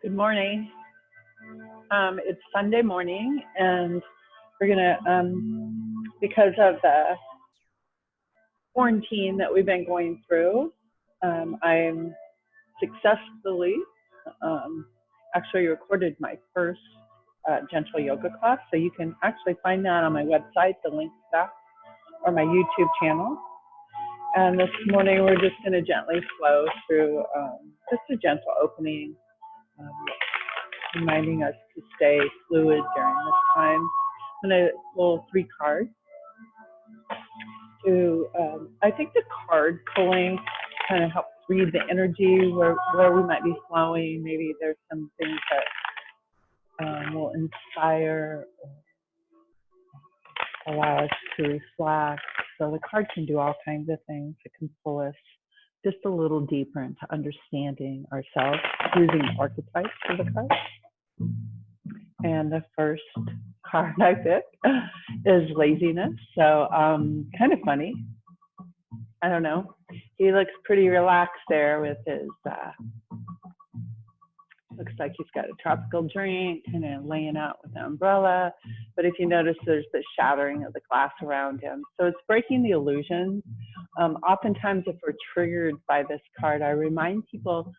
Good morning. It's Sunday morning, and we're gonna, because of the quarantine that we've been going through, I'm successfully actually recorded my first gentle yoga class. So you can actually find that on my website, the link to that, or my YouTube channel. And this morning we're just gonna gently flow through just a gentle opening. Reminding us to stay fluid during this time. I'm going to pull 3 cards. I think the card pulling kind of helps read the energy where we might be flowing. Maybe there's some things that will inspire or allow us to reflect. So the card can do all kinds of things. It can pull us just a little deeper into understanding ourselves using archetypes for the card. And the first card I picked is laziness. So kind of funny. I don't know. He looks pretty relaxed there with his, looks like he's got a tropical drink, kind of laying out with an umbrella. But if you notice, there's the shattering of the glass around him. So it's breaking the illusion. Oftentimes, if we're triggered by this card, I remind people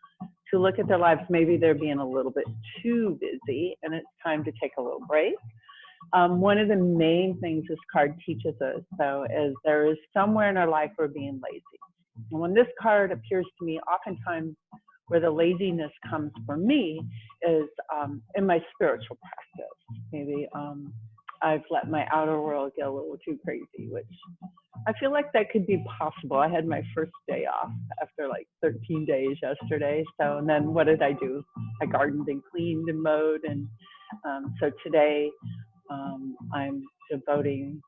to look at their lives. Maybe they're being a little bit too busy and it's time to take a little break. One of the main things this card teaches us, though, is there is somewhere in our life we're being lazy. And when this card appears to me, oftentimes where the laziness comes for me is in my spiritual practice. Maybe I've let my outer world get a little too crazy, which I feel like that could be possible. I had my first day off after like 13 days yesterday. So, and then what did I do? I gardened and cleaned and mowed. And so today I'm devoting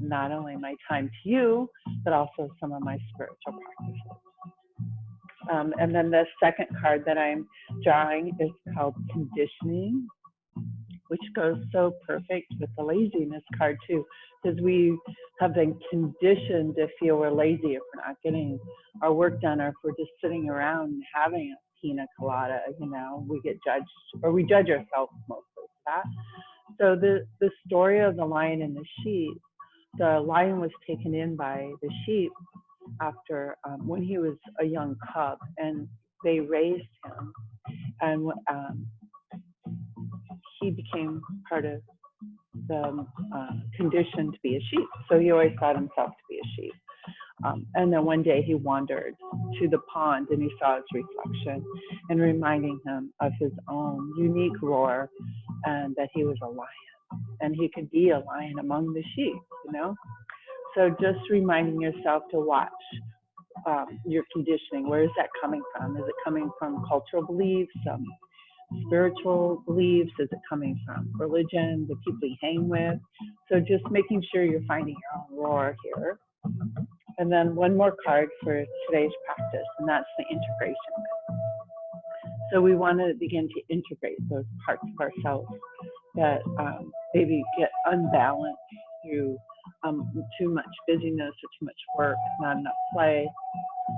not only my time to you, but also some of my spiritual practices. And then the second card that I'm drawing is called conditioning, which goes so perfect with the laziness card too, because we have been conditioned to feel we're lazy if we're not getting our work done, or if we're just sitting around and having a pina colada, you know, we get judged, or we judge ourselves mostly for that. So the story of the lion and the sheep, the lion was taken in by the sheep after when he was a young cub, and they raised him, and he became part of the condition to be a sheep. So he always thought himself to be a sheep. And then one day he wandered to the pond and he saw his reflection, and reminding him of his own unique roar, and that he was a lion and he could be a lion among the sheep, you know? So just reminding yourself to watch your conditioning. Where is that coming from? Is it coming from cultural beliefs, spiritual beliefs? Is it coming from religion, the people you hang with? So just making sure you're finding your own roar here. And then one more card for today's practice, and that's the integration. So we want to begin to integrate those parts of ourselves that maybe get unbalanced through too much busyness or too much work, not enough play.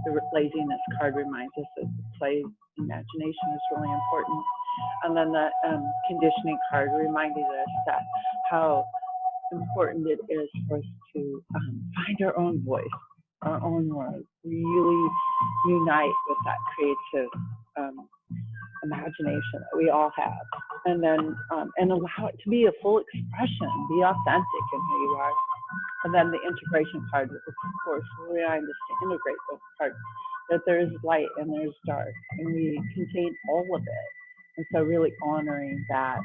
The laziness card reminds us that the play imagination is really important. And then the conditioning card reminding us that how important it is for us to find our own voice, our own words, really unite with that creative imagination that we all have, and then and allow it to be a full expression, be authentic in who you are. And then the integration card, of course, will remind us to integrate those parts, that there is light and there's dark, and we contain all of it. And so really honoring that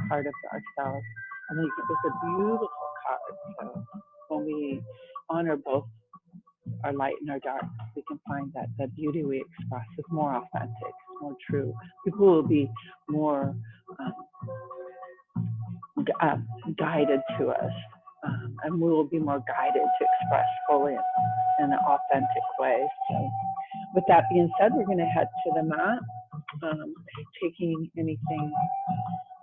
part of ourselves. I think it's a beautiful card. So when we honor both our light and our dark, we can find that the beauty we express is more authentic, more true. People will be more guided to us, and we will be more guided to express fully in an authentic way. So with that being said, we're going to head to the mat, taking anything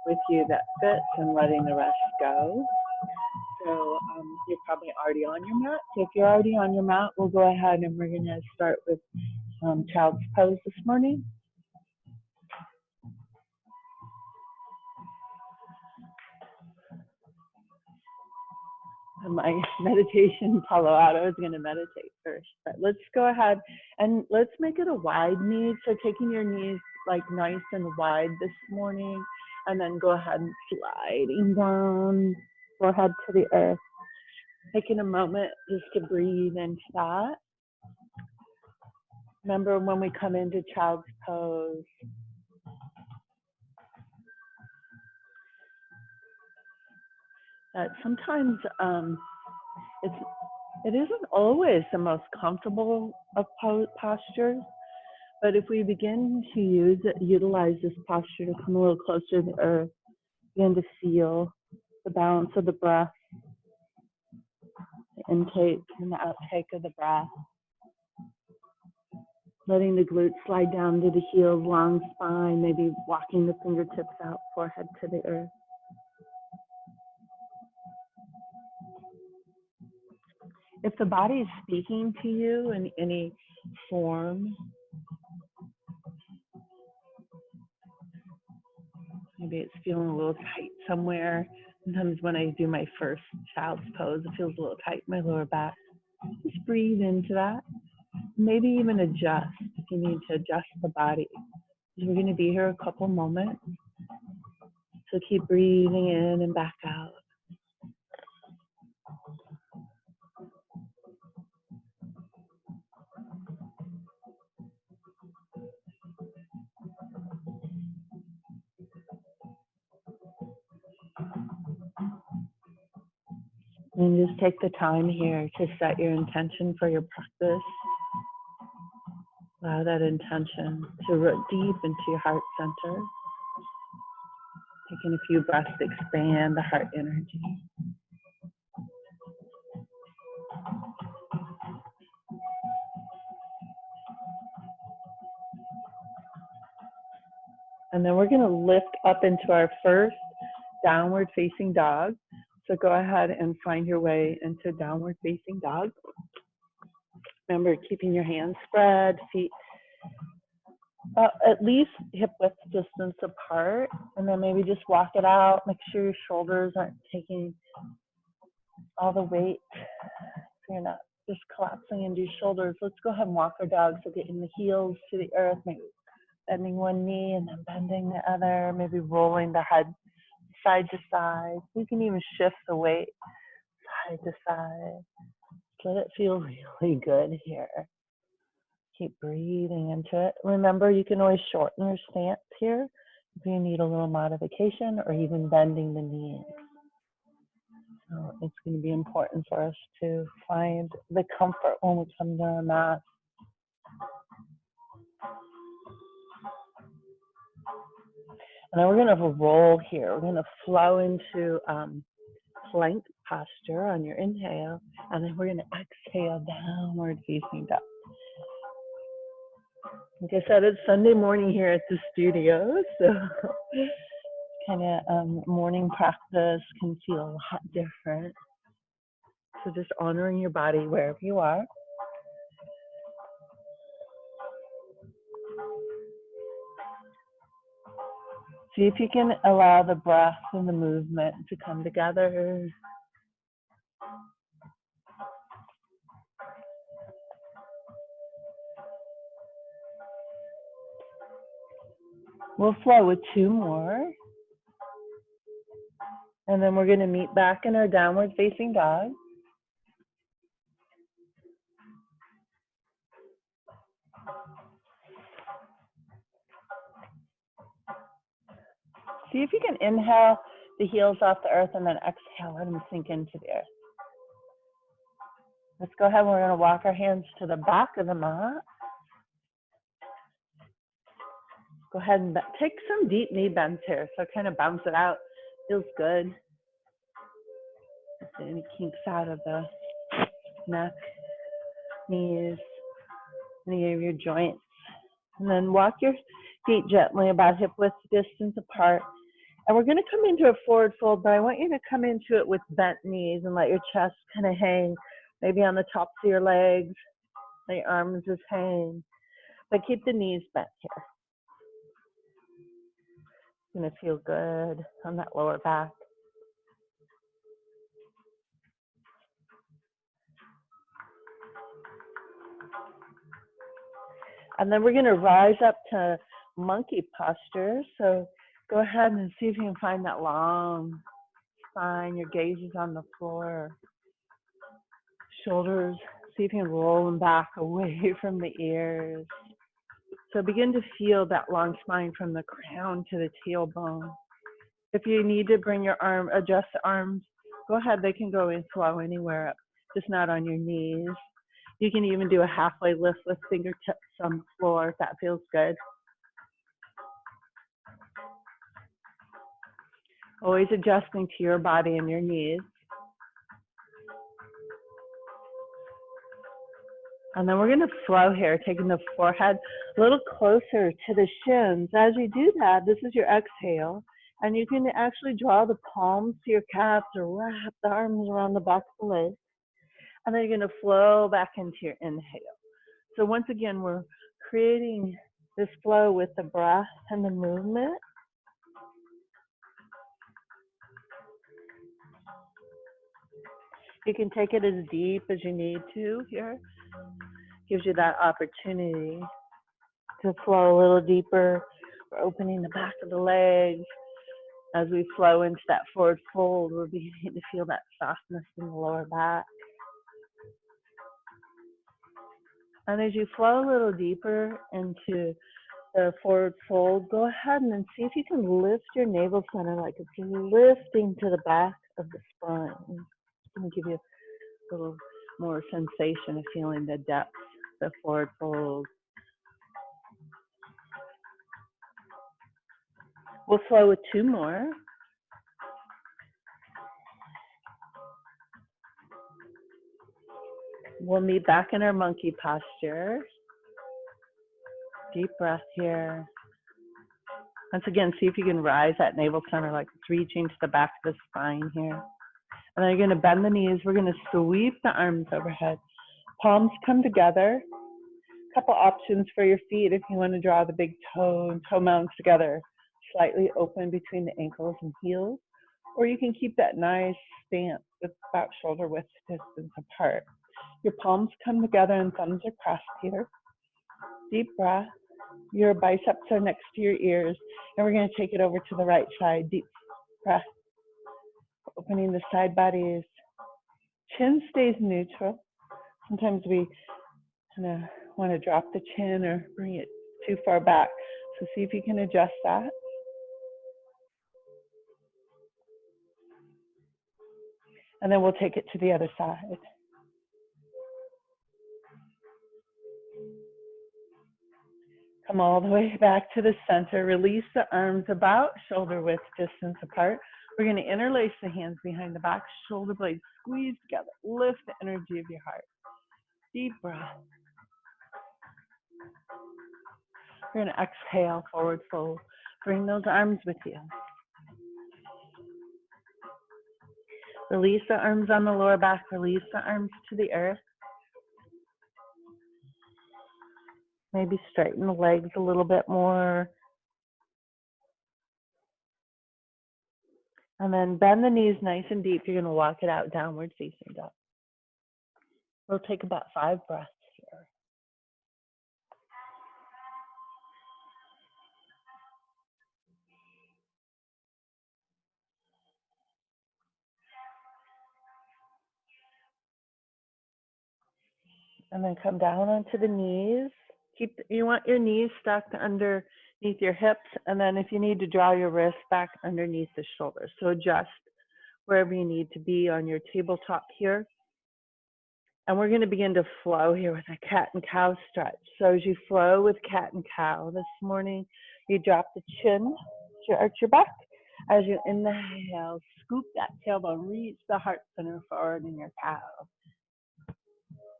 with you that fits and letting the rest go. So you're probably already on your mat. So if you're already on your mat, we'll go ahead and we're going to start with child's pose this morning. my meditation follow out. I was going to meditate first, but let's go ahead and let's make it a wide knee. So taking your knees like nice and wide this morning, and then go ahead and sliding down, forehead to the earth. Taking a moment just to breathe into that. Remember when we come into child's pose, that sometimes it isn't always the most comfortable of postures, but if we begin to utilize this posture to come a little closer to the earth, begin to feel the balance of the breath, the intake and the outtake of the breath, letting the glutes slide down to the heels, long spine, maybe walking the fingertips out, forehead to the earth. If the body is speaking to you in any form, maybe it's feeling a little tight somewhere. Sometimes when I do my first child's pose, it feels a little tight in my lower back. Just breathe into that. Maybe even adjust if you need to adjust the body. We're going to be here a couple moments. So keep breathing in and back out. And just take the time here to set your intention for your practice. Allow that intention to root deep into your heart center. Taking a few breaths to expand the heart energy. And then we're going to lift up into our first downward facing dog. So go ahead and find your way into downward facing dog. Remember, keeping your hands spread, feet at least hip width distance apart. And then maybe just walk it out. Make sure your shoulders aren't taking all the weight. So you're not just collapsing into your shoulders. Let's go ahead and walk our dog. So getting the heels to the earth, maybe bending one knee and then bending the other, maybe rolling the head side to side. You can even shift the weight side to side. Let it feel really good here. Keep breathing into it. Remember, you can always shorten your stance here if you need a little modification or even bending the knees. So it's going to be important for us to find the comfort when we come to our mat. And then we're going to have a roll here. We're going to flow into plank posture on your inhale, and then we're going to exhale, downward facing dog. Like I said, it's Sunday morning here at the studio, so kind of morning practice can feel a lot different. So just honoring your body wherever you are. See if you can allow the breath and the movement to come together. We'll flow with two more. And then we're going to meet back in our downward facing dog. See if you can inhale the heels off the earth and then exhale, let them sink into the earth. Let's go ahead. We're going to walk our hands to the back of the mat. Go ahead and take some deep knee bends here. So kind of bounce it out. Feels good. Any kinks out of the neck, knees, any of your joints. And then walk your feet gently about hip width distance apart. And we're going to come into a forward fold, but I want you to come into it with bent knees and let your chest kind of hang, maybe on the tops of your legs, let your arms just hang. But keep the knees bent here. It's going to feel good on that lower back. And then we're going to rise up to monkey posture. So go ahead and see if you can find that long spine. Your gaze is on the floor. Shoulders, see if you can roll them back away from the ears. So begin to feel that long spine from the crown to the tailbone. If you need to bring your arm, adjust the arms, go ahead. They can go and flow anywhere up, just not on your knees. You can even do a halfway lift with fingertips on the floor if that feels good. Always adjusting to your body and your needs. And then we're going to flow here, taking the forehead a little closer to the shins. As you do that, this is your exhale. And you can actually draw the palms to your calves or wrap the arms around the back of the legs. And then you're going to flow back into your inhale. So once again, we're creating this flow with the breath and the movement. You can take it as deep as you need to here. Gives you that opportunity to flow a little deeper. We're opening the back of the legs. As we flow into that forward fold, we're beginning to feel that softness in the lower back. And as you flow a little deeper into the forward fold, go ahead and then see if you can lift your navel center like it's lifting to the back of the spine. It's going to give you a little more sensation of feeling the depth, the forward fold. We'll flow with two more. We'll meet back in our monkey posture. Deep breath here. Once again, see if you can rise that navel center like it's reaching to the back of the spine here. And then you're going to bend the knees. We're going to sweep the arms overhead. Palms come together. A couple options for your feet if you want to draw the big toe and toe mounds together, slightly open between the ankles and heels. Or you can keep that nice stance with about shoulder width distance apart. Your palms come together and thumbs are crossed here. Deep breath. Your biceps are next to your ears. And we're going to take it over to the right side. Deep breath. Opening the side bodies. Chin stays neutral. Sometimes we kind of want to drop the chin or bring it too far back. So see if you can adjust that. And then we'll take it to the other side. Come all the way back to the center. Release the arms about shoulder width distance apart. We're going to interlace the hands behind the back, shoulder blades squeeze together. Lift the energy of your heart. Deep breath. We're going to exhale, forward fold. Bring those arms with you. Release the arms on the lower back. Release the arms to the earth. Maybe straighten the legs a little bit more. And then bend the knees nice and deep. You're going to walk it out, downward facing dog. We'll take about 5 breaths here. And then come down onto the knees. You want your knees stuck underneath your hips. And then if you need to draw your wrists back underneath the shoulders. So adjust wherever you need to be on your tabletop here. And we're going to begin to flow here with a cat and cow stretch. So as you flow with cat and cow this morning, you drop the chin, you arch your back. As you inhale, scoop that tailbone, reach the heart center forward in your cow.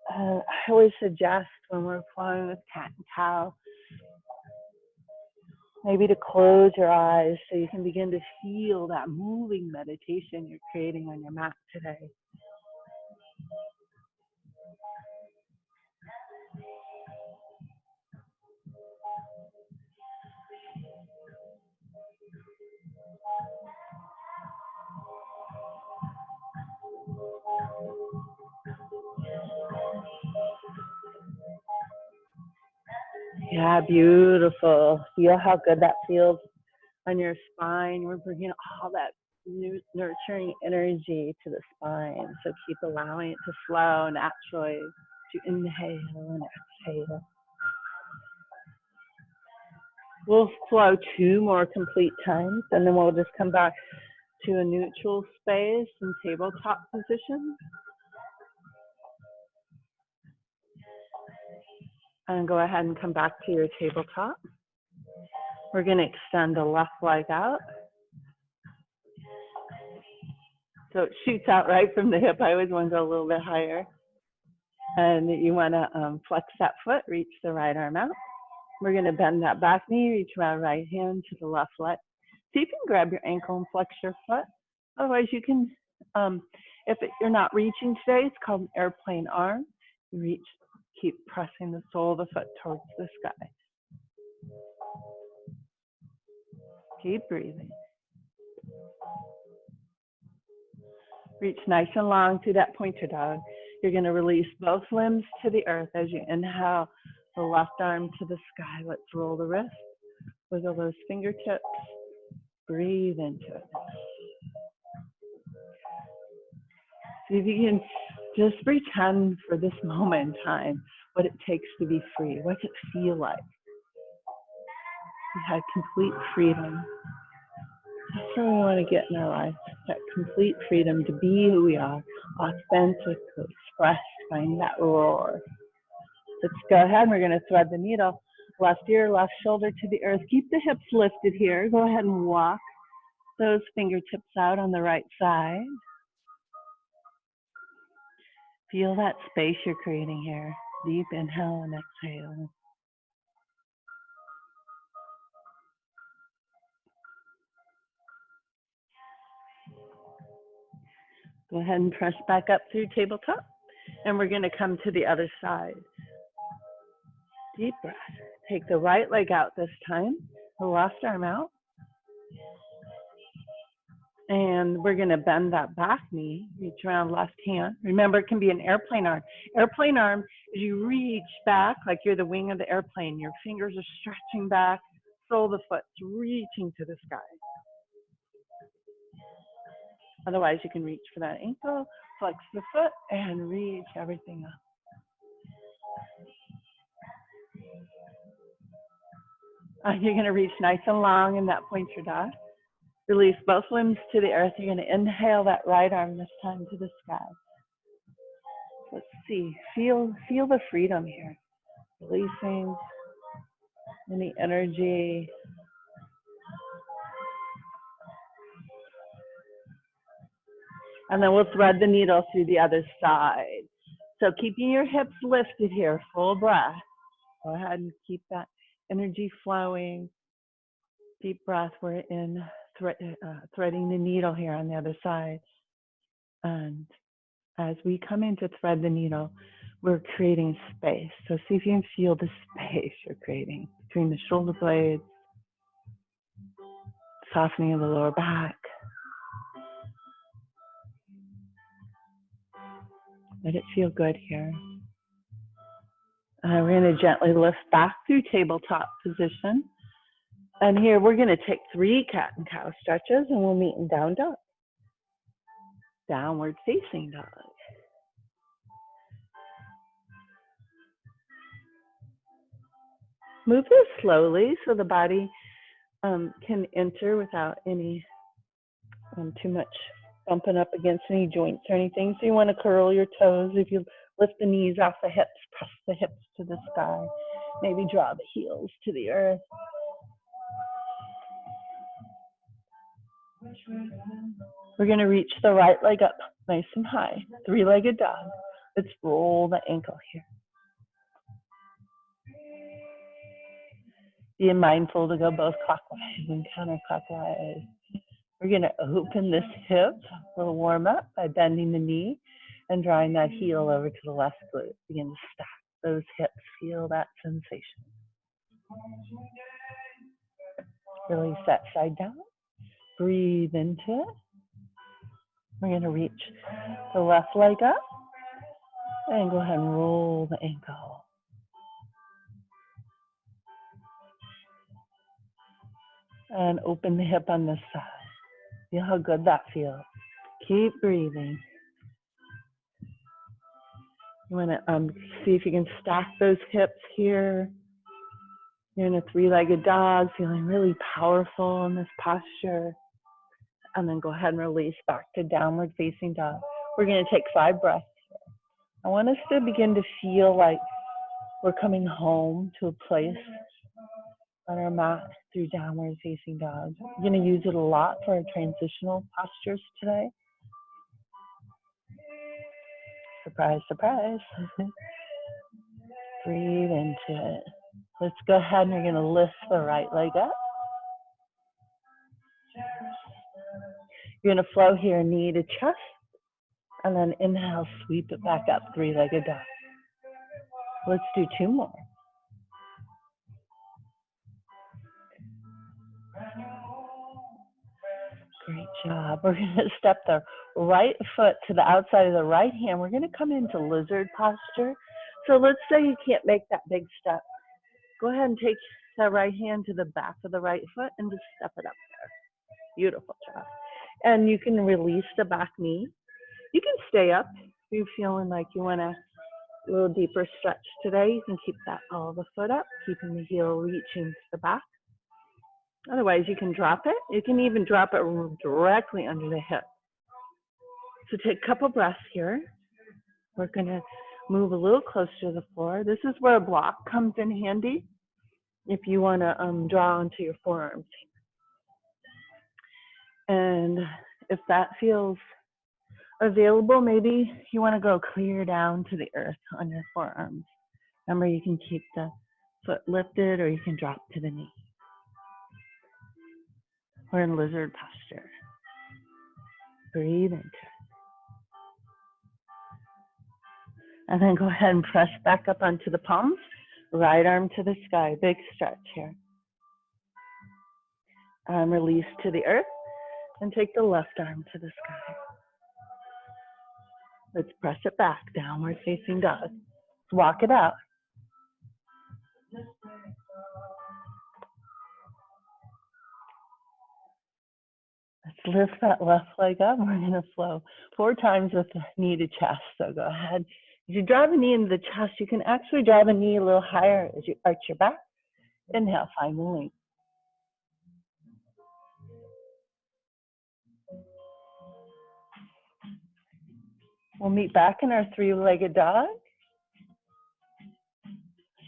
I always suggest when we're flowing with cat and cow, maybe to close your eyes so you can begin to feel that moving meditation you're creating on your mat today. Yeah, beautiful. Feel how good that feels on your spine. We're bringing all that nurturing energy to the spine. So keep allowing it to flow naturally to inhale and exhale. We'll flow 2 more complete times, and then we'll just come back to a neutral space and tabletop position. And go ahead and come back to your tabletop. We're going to extend the left leg out. So it shoots out right from the hip. I always want to go a little bit higher. And you want to flex that foot, reach the right arm out. We're going to bend that back knee, reach my right hand to the left leg. So you can grab your ankle and flex your foot. Otherwise, you can, you're not reaching today, it's called an airplane arm. You reach, keep pressing the sole of the foot towards the sky. Keep breathing. Reach nice and long through that pointer dog. You're going to release both limbs to the earth as you inhale the left arm to the sky. Let's roll the wrist. Wiggle those fingertips. Breathe into it. See if you can just pretend for this moment in time what it takes to be free. What's it feel like? You had complete freedom. That's where we want to get in our life. That complete freedom to be who we are, authentically expressed, find that roar. Let's go ahead. We're going to thread the needle. Left ear, left shoulder to the earth. Keep the hips lifted here. Go ahead and walk those fingertips out on the right side. Feel that space you're creating here. Deep inhale and exhale. Go ahead and press back up through tabletop. And we're going to come to the other side. Deep breath. Take the right leg out this time. The left arm out. And we're going to bend that back knee, reach around left hand. Remember, it can be an airplane arm. Airplane arm is you reach back like you're the wing of the airplane. Your fingers are stretching back, sole of the foot's reaching to the sky. Otherwise, you can reach for that ankle, flex the foot, and reach everything up. You're going to reach nice and long in that pointer dog. Release both limbs to the earth. You're going to inhale that right arm this time to the sky. Let's see. Feel the freedom here. Releasing any energy. And then we'll thread the needle through the other side. So keeping your hips lifted here, full breath. Go ahead and keep that energy flowing. Deep breath. We're in threading the needle here on the other side. And as we come in to thread the needle, we're creating space. So see if you can feel the space you're creating between the shoulder blades, softening of the lower back. Let it feel good here. We're going to gently lift back through tabletop position. And here we're going to take 3 cat and cow stretches, and we'll meet in down dog. Downward facing dog. Move this slowly so the body can enter without any too much bumping up against any joints or anything. So you want to curl your toes. If you lift the knees off the hips, press the hips to the sky. Maybe draw the heels to the earth. We're going to reach the right leg up nice and high. 3-legged dog. Let's roll the ankle here. Being mindful to go both clockwise and counterclockwise. We're going to open this hip, a little warm up by bending the knee and drawing that heel over to the left glute. Begin to stack those hips, feel that sensation. Release that side down. Breathe into it. We're going to reach the left leg up and go ahead and roll the ankle. And open the hip on this side. Feel how good that feels. Keep breathing. You want to see if you can stack those hips here. You're in a three-legged dog, feeling really powerful in this posture. And then go ahead and release back to downward facing dog. We're going to take 5 breaths. I want us to begin to feel like we're coming home to a place on our mat through downward facing dog. We're going to use it a lot for our transitional postures today. Surprise, surprise. Breathe into it. Let's go ahead and we're going to lift the right leg up. You're going to flow here, knee to chest. And then inhale, sweep it back up, three-legged dog. Let's do 2 more. Great job. We're going to step the right foot to the outside of the right hand. We're going to come into lizard posture. So let's say you can't make that big step. Go ahead and take the right hand to the back of the right foot and just step it up there. Beautiful job. And you can release the back knee. You can stay up if you're feeling like you want a little deeper stretch today. You can keep that all the foot up, keeping the heel reaching to the back. Otherwise, you can drop it. You can even drop it directly under the hip. So take a couple breaths here. We're going to move a little closer to the floor. This is where a block comes in handy if you want to draw onto your forearms. And if that feels available, maybe you want to go clear down to the earth on your forearms. Remember, you can keep the foot lifted or you can drop to the knee. We're in lizard posture. Breathe into it. And then go ahead and press back up onto the palms. Right arm to the sky. Big stretch here. Release to the earth. And take the left arm to the sky. Let's press it back. Downward facing dog. Let's walk it out. Let's lift that left leg up. We're going to flow 4 times with the knee to chest. So go ahead. As you drive a knee into the chest, you can actually drive a knee a little higher as you arch your back. Inhale, find the length. We'll meet back in our 3-legged dog.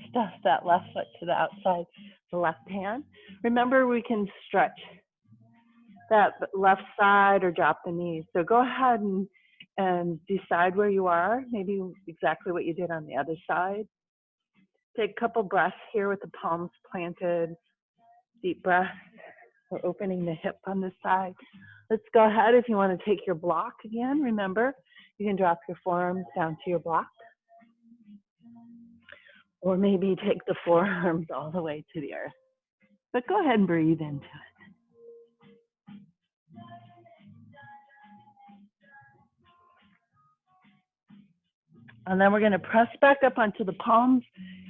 Stuff that left foot to the outside, the left hand. Remember, we can stretch that left side or drop the knees. So go ahead and decide where you are, maybe exactly what you did on the other side. Take a couple breaths here with the palms planted. Deep breath. We're opening the hip on this side. Let's go ahead. If you want to take your block again, remember, you can drop your forearms down to your block. Or maybe take the forearms all the way to the earth. But go ahead and breathe into it. And then we're going to press back up onto the palms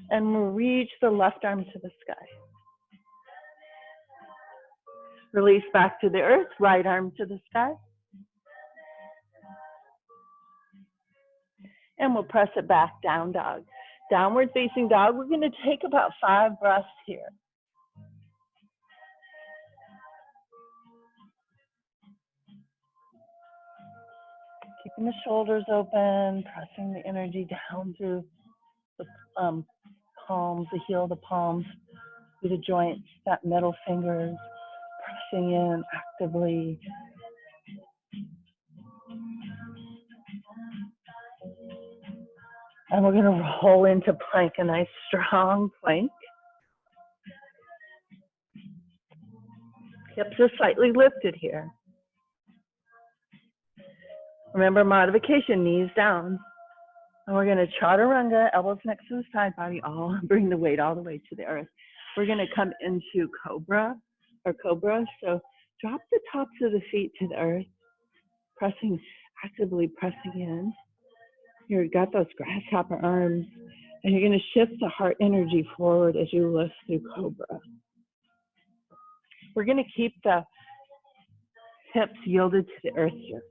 and we'll reach the left arm to the sky. Release back to the earth, right arm to the sky. And we'll press it back, down dog. Downward facing dog, we're going to take about 5 breaths here. Keeping the shoulders open, pressing the energy down through the palms, the heel of the palms, through the joints, that middle fingers, pressing in actively. And we're going to roll into plank, a nice strong plank. Hips are slightly lifted here. Remember, modification, knees down. And we're going to chaturanga, elbows next to the side body, all bring the weight all the way to the earth. We're going to come into cobra or cobra. So drop the tops of the feet to the earth, actively pressing in. You've got those grasshopper arms, and you're going to shift the heart energy forward as you lift through cobra. We're going to keep the hips yielded to the earth here.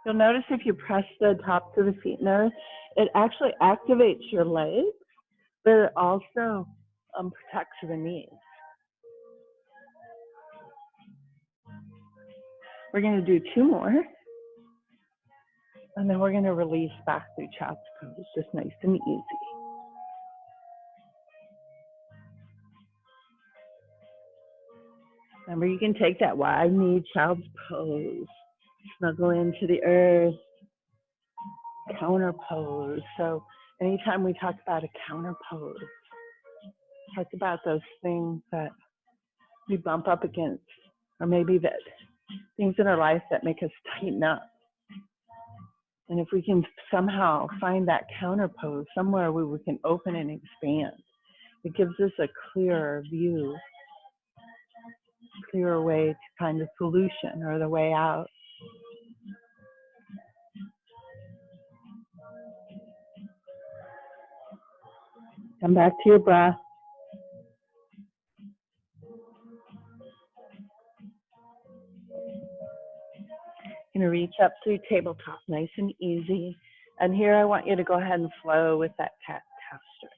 You'll notice if you press the tops of the feet in there, it actually activates your legs, but it also protects the knees. We're going to do 2 more, and then we're going to release back through child's pose, just nice and easy. Remember, you can take that wide knee child's pose, snuggle into the earth, counter pose. So anytime we talk about a counter pose, talk about those things that we bump up against, or maybe that things in our life that make us tighten up. And if we can somehow find that counter pose somewhere where we can open and expand, it gives us a clearer view, clearer way to find the solution or the way out. Come back to your breath. Going to reach up through tabletop, nice and easy. And here I want you to go ahead and flow with that cat-cow stretch.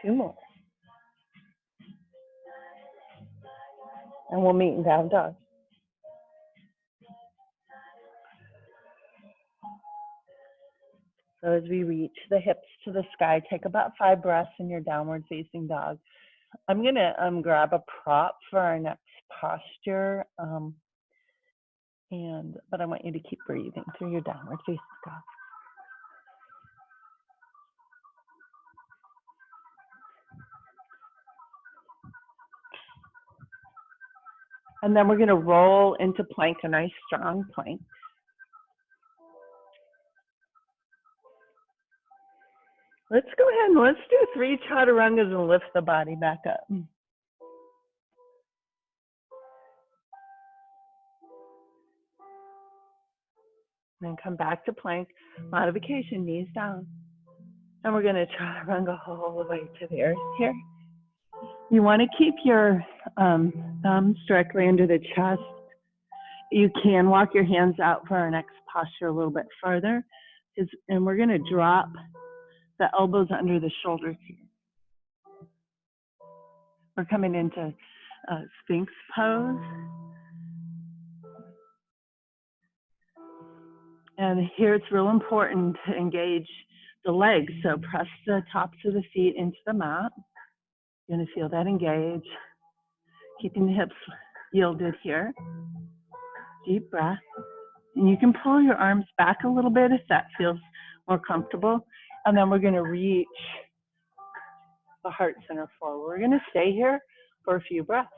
2 more. And we'll meet in down dog. So as we reach the hips to the sky, take about 5 breaths in your downward facing dog. I'm going to grab a prop for our next posture. But I want you to keep breathing through your downward facing dog. And then we're going to roll into plank, a nice strong plank. Let's go ahead and let's do 3 chaturangas and lift the body back up. Then come back to plank, modification, knees down. And we're going to chaturanga all the way to the earth here. You want to keep your thumbs directly under the chest. You can walk your hands out for our next posture a little bit further. And we're going to drop the elbows under the shoulders here. We're coming into Sphinx pose. And here it's real important to engage the legs. So press the tops of the feet into the mat. You're going to feel that engage. Keeping the hips yielded here. Deep breath. And you can pull your arms back a little bit if that feels more comfortable. And then we're going to reach the heart center forward. We're going to stay here for a few breaths.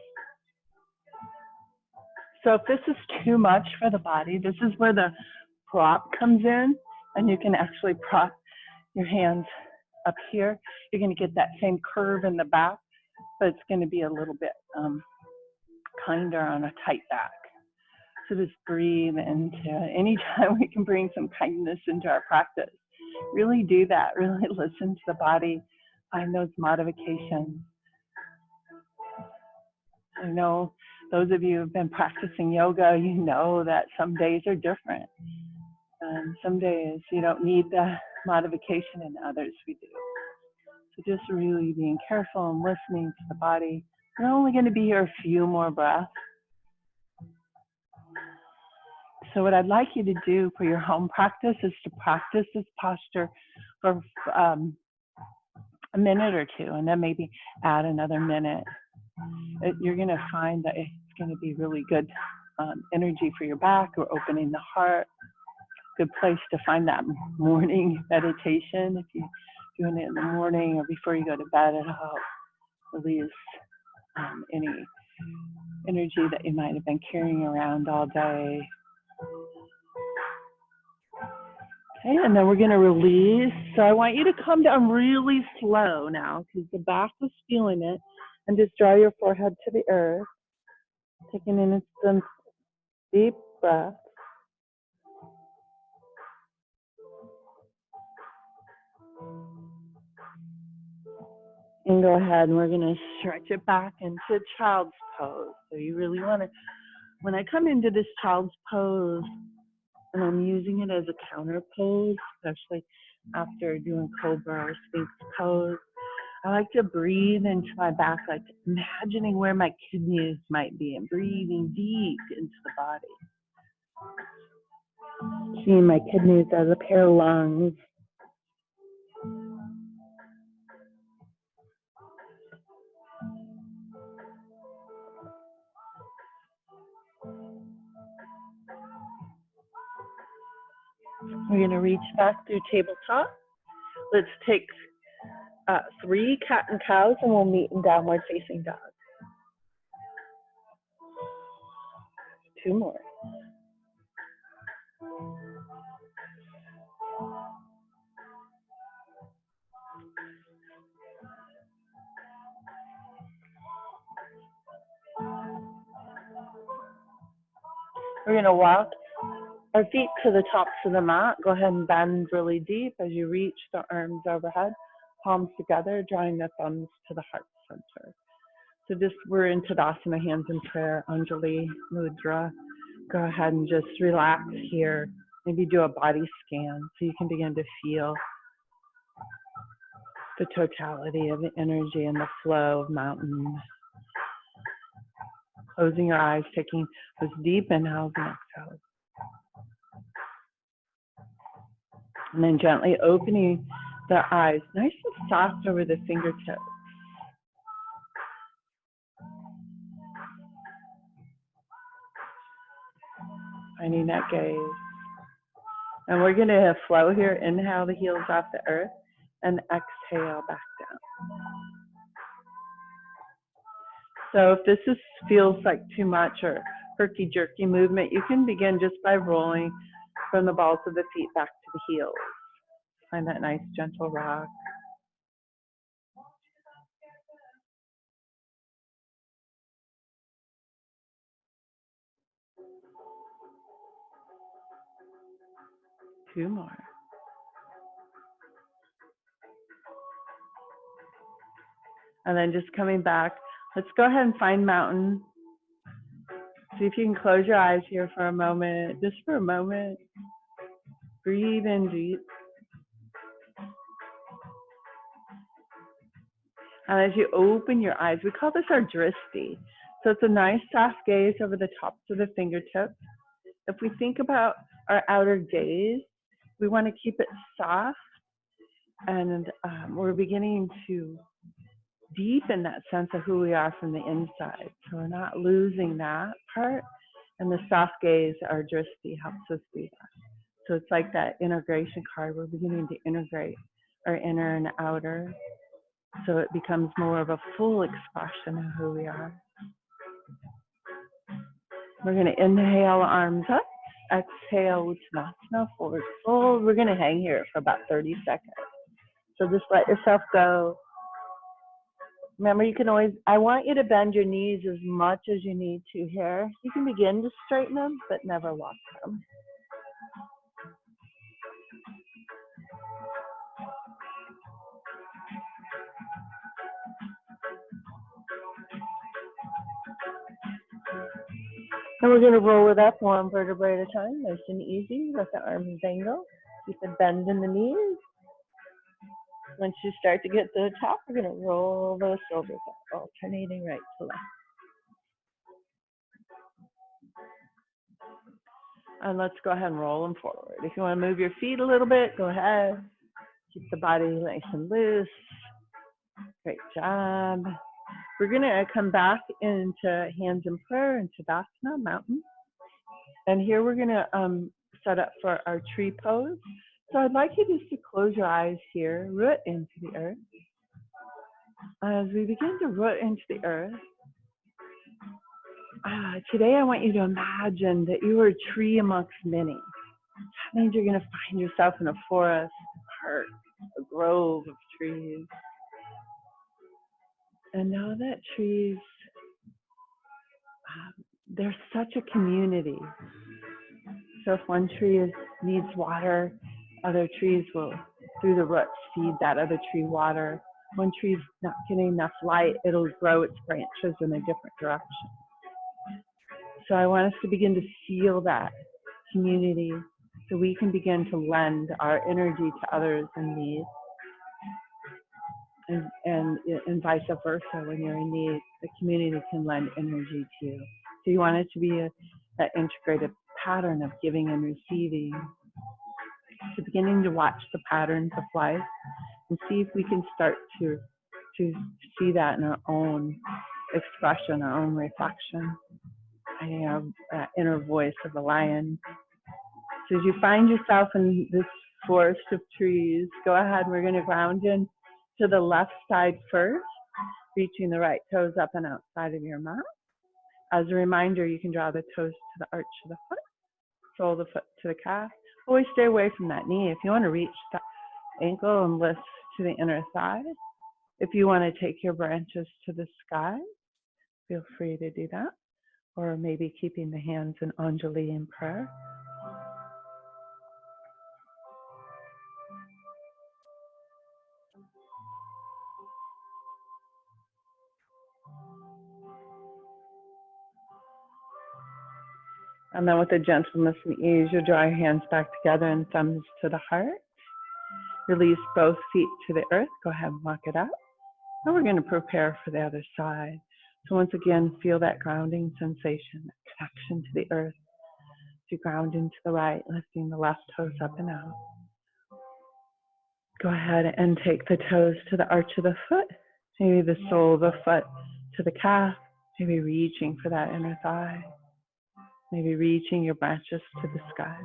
So if this is too much for the body, this is where the prop comes in, and you can actually prop your hands up here. You're going to get that same curve in the back, but it's going to be a little bit kinder on a tight back. So just breathe into it. Anytime we can bring some kindness into our practice, really do that. Really listen to the body, find those modifications. I know those of you who have been practicing yoga, you know that some days are different. And some days you don't need the modification, and others we do. So just really being careful and listening to the body. We're only going to be here a few more breaths. So what I'd like you to do for your home practice is to practice this posture for a minute or two, and then maybe add another minute. You're going to find that it's going to be really good energy for your back or opening the heart. Good place to find that morning meditation if you're doing it in the morning or before you go to bed. It'll help release any energy that you might have been carrying around all day. Okay, and then we're going to release. So I want you to come down really slow now because the back was feeling it. And just draw your forehead to the earth, taking in some deep breaths. And go ahead, and we're going to stretch it back into child's pose. So you really want to, when I come into this child's pose, and I'm using it as a counter pose, especially after doing cobra or sphinx pose, I like to breathe into my back, like imagining where my kidneys might be and breathing deep into the body. Seeing my kidneys as a pair of lungs. We're going to reach back through tabletop. Let's take 3 cat and cows and we'll meet in downward facing dog. 2 more. We're going to walk our feet to the tops of the mat. Go ahead and bend really deep as you reach the arms overhead, palms together, drawing the thumbs to the heart center. So just, we're in Tadasana, hands in prayer, Anjali Mudra. Go ahead and just relax here. Maybe do a body scan so you can begin to feel the totality of the energy and the flow of mountain. Closing your eyes, taking those deep inhales and exhales. And then gently opening the eyes, nice and soft over the fingertips. Finding that gaze. And we're going to flow here. Inhale the heels off the earth and exhale back down. So if this feels like too much or herky jerky movement, you can begin just by rolling from the balls of the feet back to the heels. Find that nice gentle rock. Two more. And then just coming back, let's go ahead and find mountain. See if you can close your eyes here for a moment, just for a moment. Breathe in deep. And as you open your eyes, we call this our drishti. So it's a nice soft gaze over the tops of the fingertips. If we think about our outer gaze, we want to keep it soft, and we're beginning to deepen that sense of who we are from the inside. So we're not losing that part, and the soft gaze, our drishti, helps us do that. So it's like that integration card. We're beginning to integrate our inner and outer, so it becomes more of a full expression of who we are. We're going to inhale, arms up. Exhale, Uttanasana, forward fold. We're going to hang here for about 30 seconds. So just let yourself go. Remember, you can always, I want you to bend your knees as much as you need to here. You can begin to straighten them, but never lock them. And we're going to roll it up 1 vertebrae at a time, nice and easy. Let the arms dangle. Keep a bend in the knees. Once you start to get to the top, we're going to roll those shoulders up, alternating right to left. And let's go ahead and roll them forward. If you want to move your feet a little bit, go ahead. Keep the body nice and loose. Great job. We're going to come back into hands in prayer and Tadasana, mountain. And here we're going to set up for our tree pose. So I'd like you just to close your eyes here, root into the earth. As we begin to root into the earth, today I want you to imagine that you are a tree amongst many. That means you're going to find yourself in a forest, a park, a grove of trees. And know that trees, they're such a community. So if one tree needs water, other trees will, through the roots, feed that other tree water. One tree's not getting enough light, it'll grow its branches in a different direction. So I want us to begin to feel that community so we can begin to lend our energy to others in need. And vice versa, when you're in need, the community can lend energy to you. So you want it to be that integrated pattern of giving and receiving. So beginning to watch the patterns of life and see if we can start to see that in our own expression, our own reflection, finding our inner voice of the lion. So as you find yourself in this forest of trees, go ahead, we're going to ground in to the left side first, reaching the right toes up and outside of your mat. As a reminder, you can draw the toes to the arch of the foot, sole the foot to the calf. Always stay away from that knee. If you want to reach the ankle and lift to the inner thigh, if you want to take your branches to the sky, feel free to do that. Or maybe keeping the hands in Anjali in prayer. And then with a gentleness and ease, you'll draw your hands back together and thumbs to the heart. Release both feet to the earth. Go ahead and walk it out. Now we're going to prepare for the other side. So once again, feel that grounding sensation, that connection to the earth. As you ground into the right, lifting the left toes up and out. Go ahead and take the toes to the arch of the foot. Maybe the sole of the foot to the calf. Maybe reaching for that inner thigh. Maybe reaching your branches to the sky.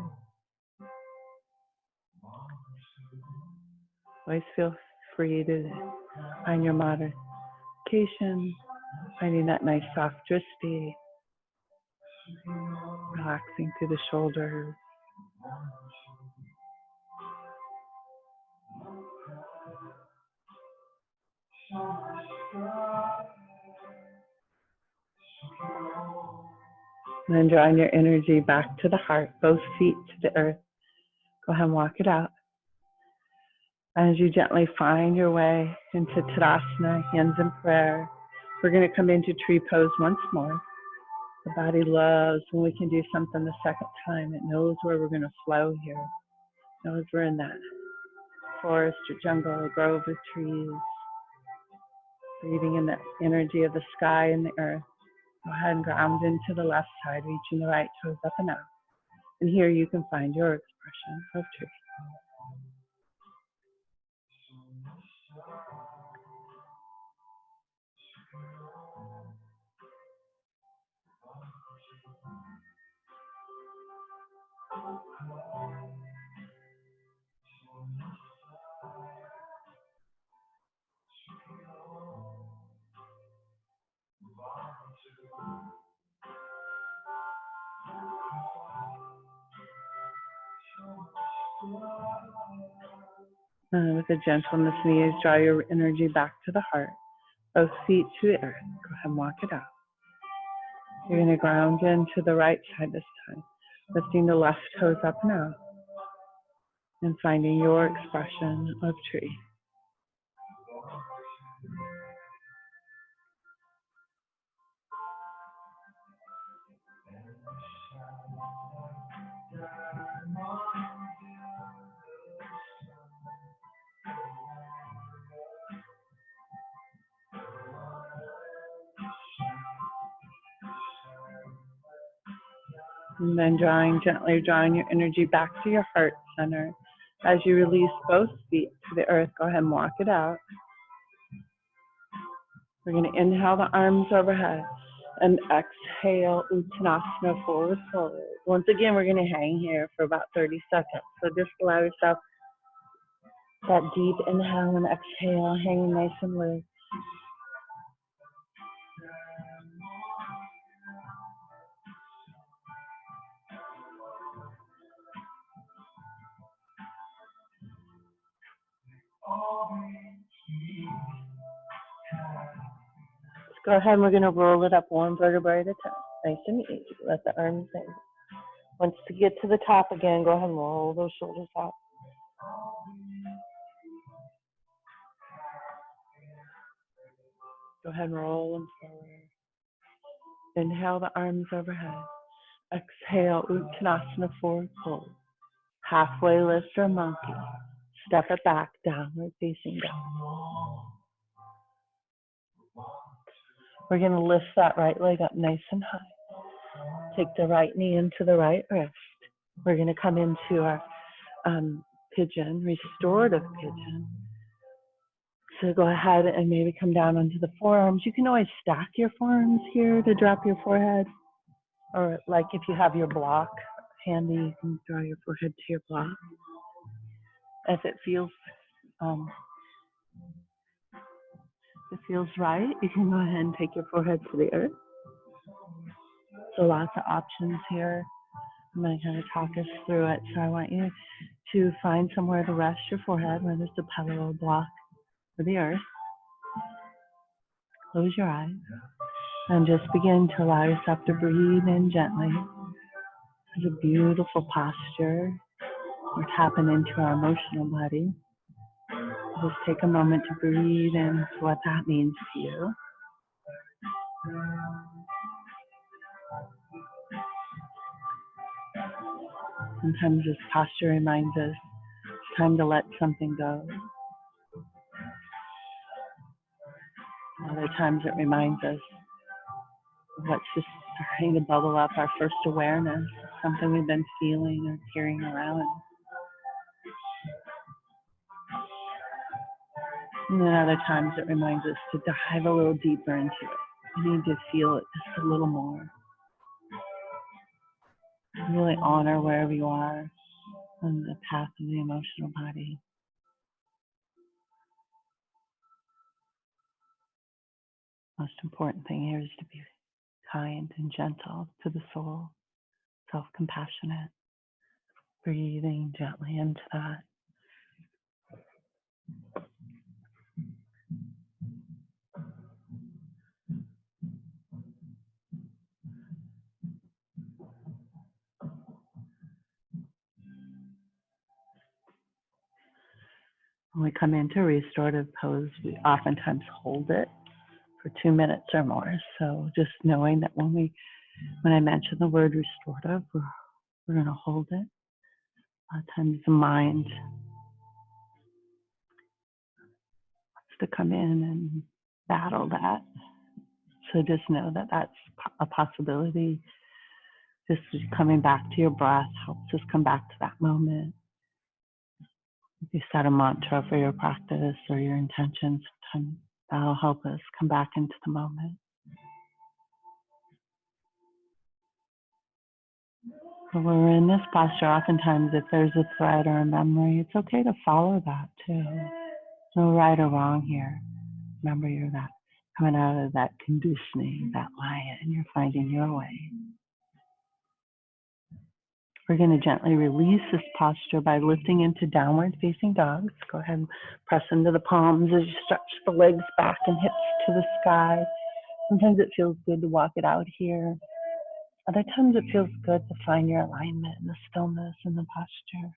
Always feel free to find your modification, finding that nice soft drishti, relaxing through the shoulders. And then drawing your energy back to the heart, both feet to the earth. Go ahead and walk it out. As you gently find your way into Tadasana, hands in prayer, we're going to come into tree pose once more. The body loves when we can do something the second time. It knows where we're going to flow here. It knows we're in that forest or jungle or grove of trees. Breathing in the energy of the sky and the earth. Go ahead and ground into the left side, reaching the right toes up and out. And here you can find your expression of truth. And with a gentleness in the ears, draw your energy back to the heart. Both feet to the earth. Go ahead and walk it out. You're going to ground into the right side this time, lifting the left toes up and out, and finding your expression of tree. And then gently drawing your energy back to your heart center. As you release both feet to the earth, go ahead and walk it out. We're going to inhale the arms overhead and exhale Uttanasana, forward fold. Once again, we're going to hang here for about 30 seconds. So just allow yourself that deep inhale and exhale, hanging nice and loose. Go ahead and we're going to roll it up one vertebrae at a time. Nice and easy. Let the arms in. Once you get to the top again, go ahead and roll those shoulders out. Go ahead and roll them forward. Inhale the arms overhead. Exhale, Uttanasana forward fold. Halfway lift or monkey. Step it back, downward facing dog. We're going to lift that right leg up nice and high. Take the right knee into the right wrist. We're going to come into our pigeon, restorative pigeon. So go ahead and maybe come down onto the forearms. You can always stack your forearms here to drop your forehead. Or like if you have your block handy, you can draw your forehead to your block. If it feels right, you can go ahead and take your forehead to the earth. So lots of options here. I'm going to kind of talk us through it. So I want you to find somewhere to rest your forehead, whether it's a pillow or a block or the earth. Close your eyes and just begin to allow yourself to breathe in gently. It's a beautiful posture. We're tapping into our emotional body. Just take a moment to breathe into what that means to you. Sometimes this posture reminds us it's time to let something go. Other times it reminds us of what's just starting to bubble up, our first awareness, something we've been feeling or carrying around. And then other times it reminds us to dive a little deeper into it. We need to feel it just a little more. Really honor wherever you are on the path of the emotional body. Most important thing here is to be kind and gentle to the soul, self-compassionate, breathing gently into that. When we come into restorative pose, we oftentimes hold it for 2 minutes or more. So just knowing that when I mention the word restorative, we're going to hold it. A lot of times the mind wants to come in and battle that. So just know that that's a possibility. Just coming back to your breath helps us come back to that moment. If you set a mantra for your practice or your intention, sometimes that'll help us come back into the moment. So when we're in this posture, oftentimes if there's a thread or a memory, it's okay to follow that too. No right or wrong here. Remember, you're that coming out of that conditioning, that lion, and you're finding your way. We're going to gently release this posture by lifting into downward facing dogs. Go ahead and press into the palms as you stretch the legs back and hips to the sky. Sometimes it feels good to walk it out here. Other times it feels good to find your alignment and the stillness in the posture.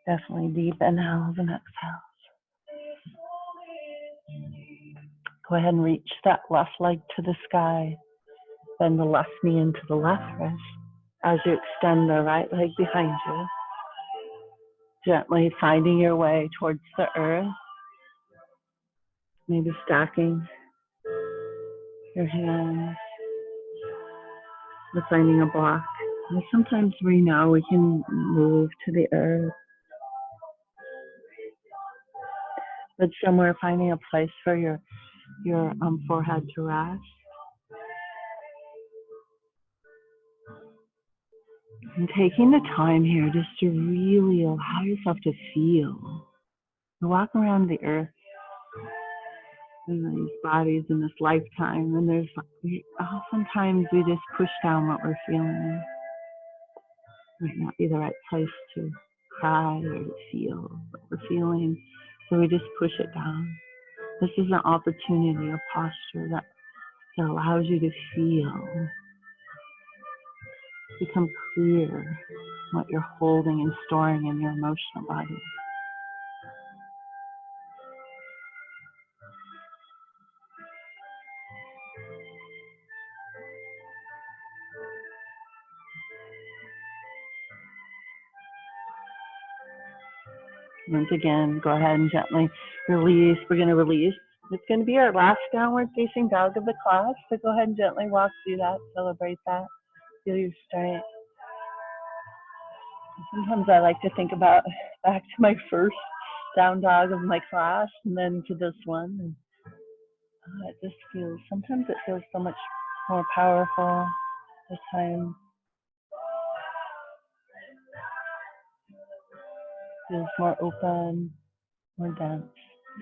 Definitely deep inhales and exhales. Go ahead and reach that left leg to the sky. Bend the left knee into the left wrist as you extend the right leg behind you. Gently finding your way towards the earth. Maybe stacking your hands. Or finding a block. And sometimes we know we can move to the earth. But somewhere finding a place for your forehead to rest. And taking the time here just to really allow yourself to feel. You walk around the earth in these bodies in this lifetime, and oftentimes we just push down what we're feeling. Might not be the right place to cry or to feel what we're feeling. So we just push it down. This is an opportunity, a posture that allows you to feel, become clear what you're holding and storing in your emotional body. Once again, go ahead and gently release. We're going to release. It's going to be our last downward facing dog of the class. So go ahead and gently walk through that. Celebrate that. Feel your strength. Sometimes I like to think about back to my first down dog of my class and then to this one. And it just feels, sometimes it feels so much more powerful this time. Feels more open, more dense.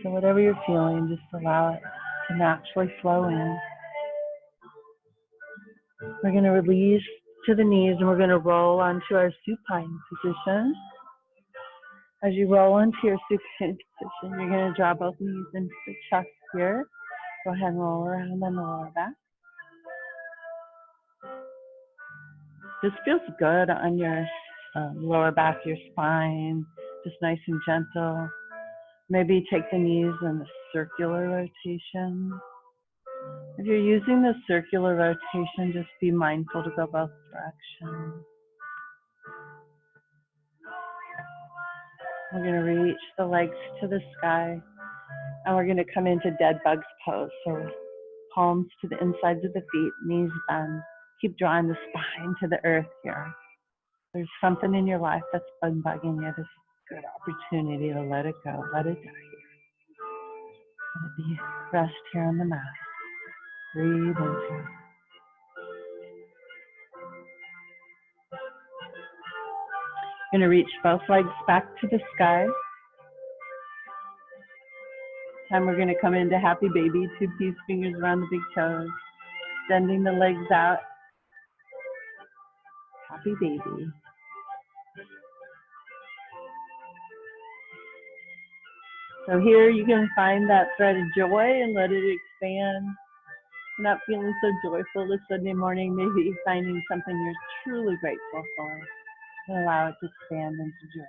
So whatever you're feeling, just allow it to naturally flow in. We're going to release to the knees and we're going to roll onto our supine position. As you roll into your supine position, you're going to draw both knees into the chest here. Go ahead and roll around on the lower back. This feels good on your lower back, your spine, just nice and gentle. Maybe take the knees in the circular rotation. If you're using the circular rotation, just be mindful to go both directions. We're going to reach the legs to the sky, and we're going to come into dead bugs pose. So palms to the insides of the feet, knees bend. Keep drawing the spine to the earth here. There's something in your life that's been bugging you. This good opportunity to let it go, let it die. Let it be rest here on the mat. Breathe into it. You're going to reach both legs back to the sky. And we're going to come into happy baby, two peace fingers around the big toes, extending the legs out. Happy baby. So here you can find that thread of joy and let it expand. If you're not feeling so joyful this Sunday morning, maybe finding something you're truly grateful for and allow it to expand into joy.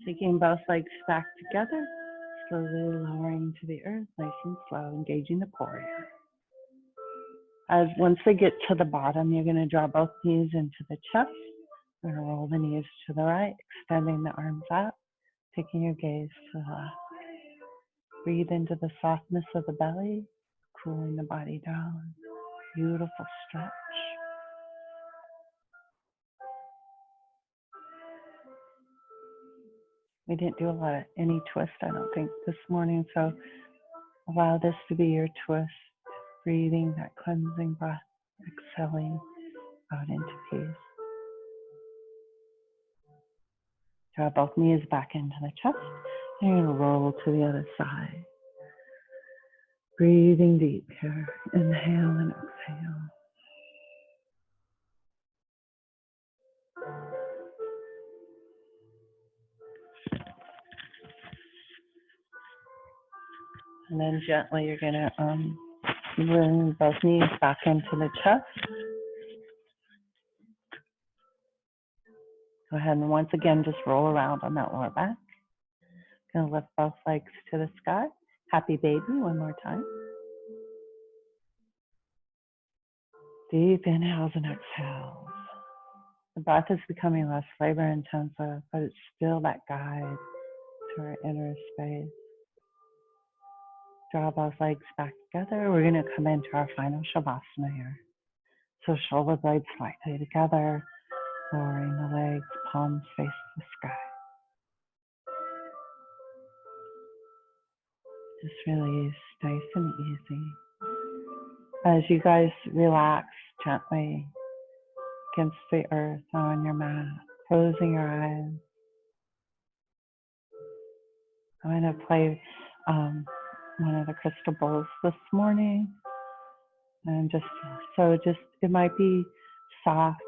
Taking both legs back together, slowly lowering to the earth, nice and slow, engaging the core here. As once they get to the bottom, you're going to draw both knees into the chest. You're going to roll the knees to the right, extending the arms out, taking your gaze to the left. Breathe into the softness of the belly, cooling the body down. Beautiful stretch. We didn't do any twist, I don't think, this morning, so allow this to be your twist. Breathing that cleansing breath, exhaling out into peace. Draw both knees back into the chest. And you're going to roll to the other side. Breathing deep here. Inhale and exhale. And then gently you're going to bring both knees back into the chest. Go ahead and once again just roll around on that lower back. Going to lift both legs to the sky. Happy baby, one more time. Deep inhales and exhales. The breath is becoming less labor intensive, but it's still that guide to our inner space. Draw both legs back together. We're going to come into our final Shavasana here. So shoulder blades slightly together, lowering the legs, palms face the sky. Just release, nice and easy. As you guys relax gently against the earth on your mat, closing your eyes. I'm going to play one of the crystal bowls this morning. And just it might be soft,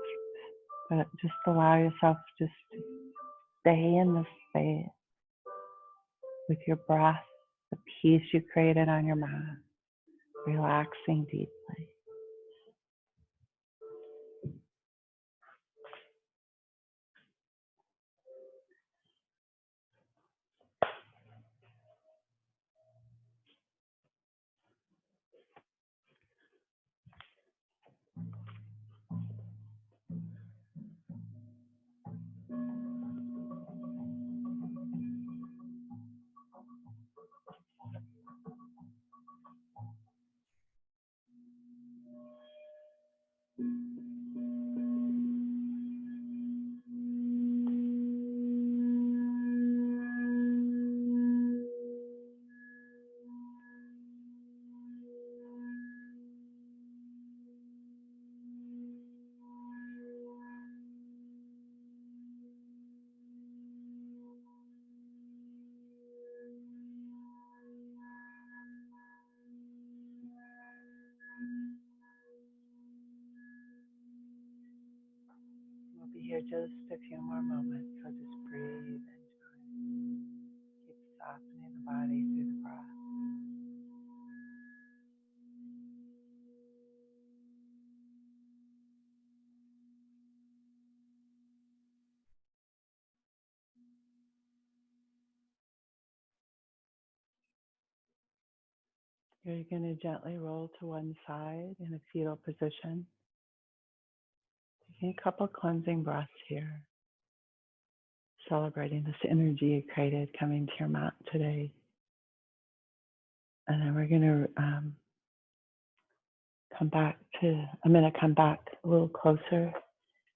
but just allow yourself just to stay in this space with your breath, the peace you created on your mat, relaxing deeply. We'll be here just a few more moments, so just breathe and keep softening the body through the breath. You're going to gently roll to one side in a fetal position. Taking a couple cleansing breaths here, celebrating this energy you created coming to your mat today. And then we're going to I'm going to come back a little closer.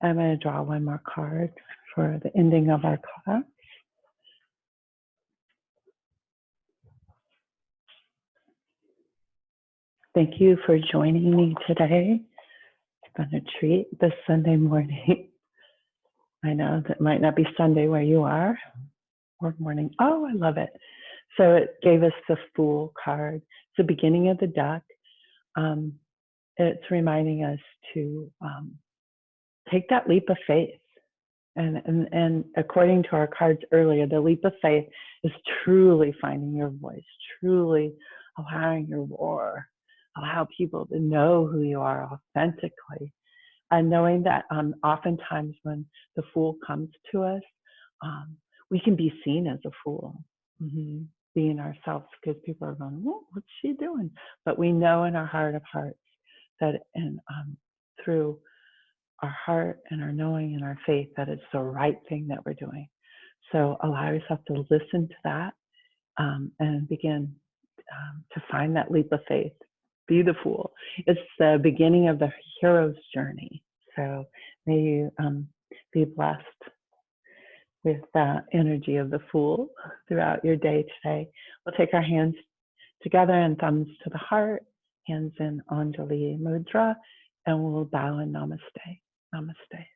I'm going to draw one more card for the ending of our class. Thank you for joining me today. It's been a treat this Sunday morning. I know that might not be Sunday where you are, or morning. Oh, I love it. So it gave us the Fool card. It's the beginning of the deck. It's reminding us to take that leap of faith. And according to our cards earlier, the leap of faith is truly finding your voice, truly allowing your roar, allow people to know who you are authentically. And knowing that oftentimes when the Fool comes to us, we can be seen as a fool, being ourselves, because people are going, "Whoa, what's she doing?" But we know in our heart of hearts that through our heart and our knowing and our faith that it's the right thing that we're doing. So allow yourself to listen to that and begin to find that leap of faith. Be the Fool. It's the beginning of the hero's journey. So may you be blessed with the energy of the Fool throughout your day today. We'll take our hands together and thumbs to the heart, hands in Anjali Mudra, and we'll bow in Namaste. Namaste.